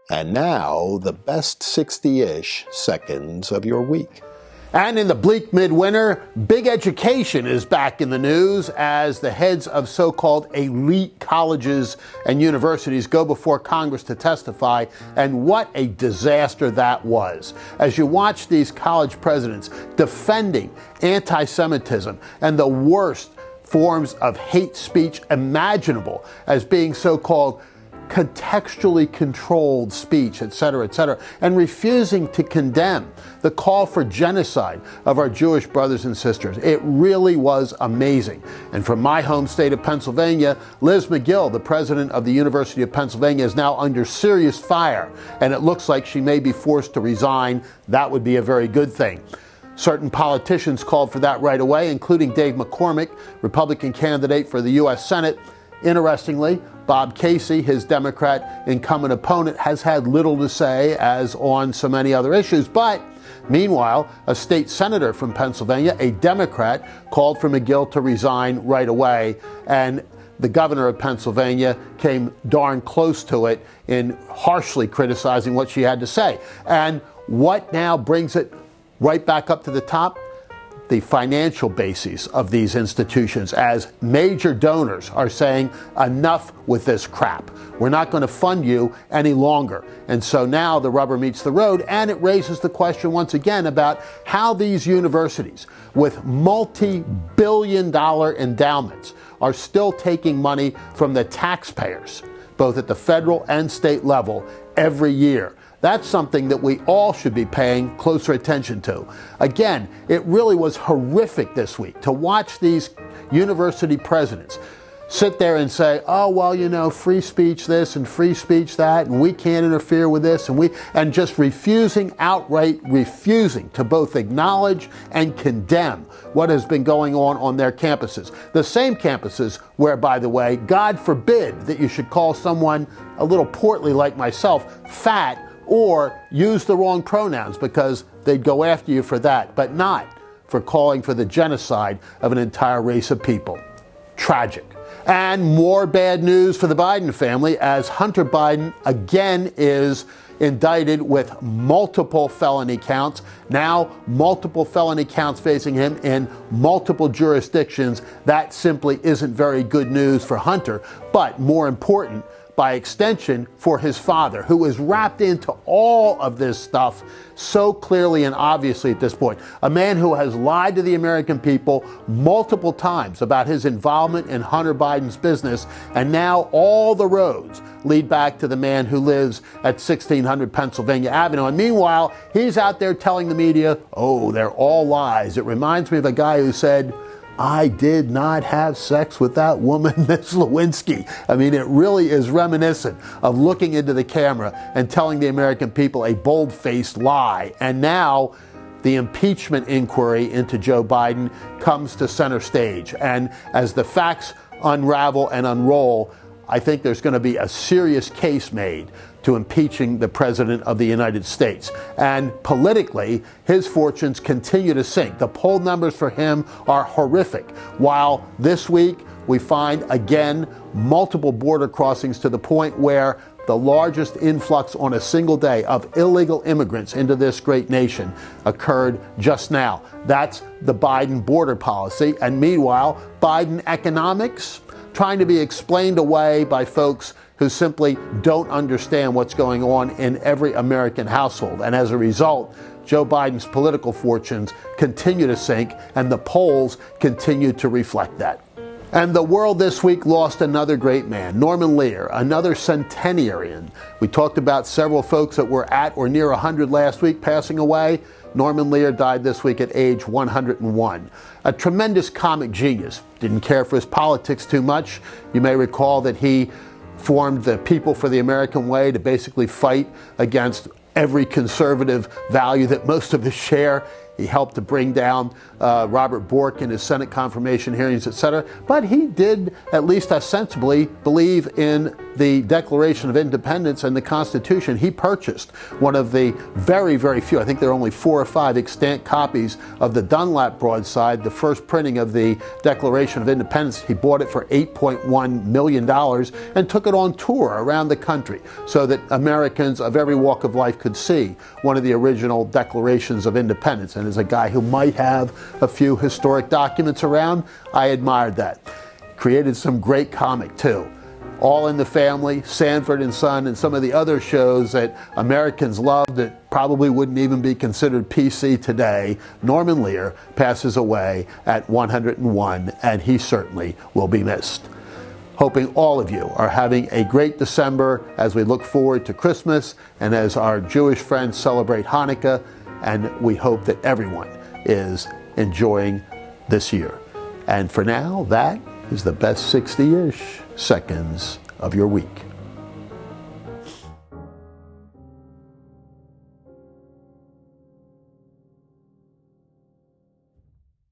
And now, the best 60-ish seconds of your week. And in the bleak midwinter, big education is back in the news as the heads of so-called elite colleges and universities go before Congress to testify, and what a disaster that was. As you watch these college presidents defending anti-Semitism and the worst forms of hate speech imaginable as being so-called contextually controlled speech, etc., and refusing to condemn the call for genocide of our Jewish brothers and sisters. It really was amazing. And from my home state of Pennsylvania, Liz Magill, the president of the University of Pennsylvania, is now under serious fire, and it looks like she may be forced to resign. That would be a very good thing. Certain politicians called for that right away, including Dave McCormick, Republican candidate for the U.S. Senate. Interestingly, Bob Casey, his Democrat incumbent opponent, has had little to say, as on so many other issues. But meanwhile, a state senator from Pennsylvania, a Democrat, called for Magill to resign right away. And the governor of Pennsylvania came darn close to it in harshly criticizing what she had to say. And what now brings it right back up to the top? The financial bases of these institutions, as major donors are saying, enough with this crap. We're not going to fund you any longer. And so now the rubber meets the road, and it raises the question once again about how these universities with multi-billion-dollar endowments are still taking money from the taxpayers, both at the federal and state level, every year. That's something that we all should be paying closer attention to. Again, it really was horrific this week to watch these university presidents sit there and say, oh, well, you know, free speech this and free speech that, and we can't interfere with this, and just outright refusing to both acknowledge and condemn what has been going on their campuses. The same campuses where, by the way, God forbid that you should call someone a little portly like myself fat, or use the wrong pronouns, because they'd go after you for that, but not for calling for the genocide of an entire race of people. Tragic. And more bad news for the Biden family, as Hunter Biden again is indicted with multiple felony counts. Now, multiple felony counts facing him in multiple jurisdictions. That simply isn't very good news for Hunter, but more important, by extension, for his father, who is wrapped into all of this stuff so clearly and obviously at this point. A man who has lied to the American people multiple times about his involvement in Hunter Biden's business, and now all the roads lead back to the man who lives at 1600 Pennsylvania Avenue. And meanwhile, he's out there telling the media, oh, they're all lies. It reminds me of a guy who said, I did not have sex with that woman, Miss Lewinsky. I mean, it really is reminiscent of looking into the camera and telling the American people a bold-faced lie. And now the impeachment inquiry into Joe Biden comes to center stage. And as the facts unravel and unroll, I think there's going to be a serious case made to impeaching the President of the United States. And politically, his fortunes continue to sink. The poll numbers for him are horrific. While this week we find, again, multiple border crossings to the point where the largest influx on a single day of illegal immigrants into this great nation occurred just now. That's the Biden border policy. And meanwhile, Biden economics trying to be explained away by folks who simply don't understand what's going on in every American household. And as a result, Joe Biden's political fortunes continue to sink, and the polls continue to reflect that. And the world this week lost another great man, Norman Lear, another centenarian. We talked about several folks that were at or near 100 last week passing away. Norman Lear died this week at age 101. A tremendous comic genius. Didn't care for his politics too much. You may recall that he formed the People for the American Way to basically fight against every conservative value that most of us share. He helped to bring down Robert Bork in his Senate confirmation hearings, etc. But he did, at least ostensibly, believe in the Declaration of Independence and the Constitution. He purchased one of the very, very few, I think there are only 4 or 5 extant copies of the Dunlap broadside, the first printing of the Declaration of Independence. He bought it for $8.1 million and took it on tour around the country so that Americans of every walk of life could see one of the original Declarations of Independence. And as a guy who might have a few historic documents around, I admired that. Created some great comic too. All in the Family, Sanford and Son, and some of the other shows that Americans loved that probably wouldn't even be considered PC today. Norman Lear passes away at 101, and he certainly will be missed. Hoping all of you are having a great December as we look forward to Christmas and as our Jewish friends celebrate Hanukkah, and we hope that everyone is enjoying this year. And for now, that is the best 60-ish seconds of your week.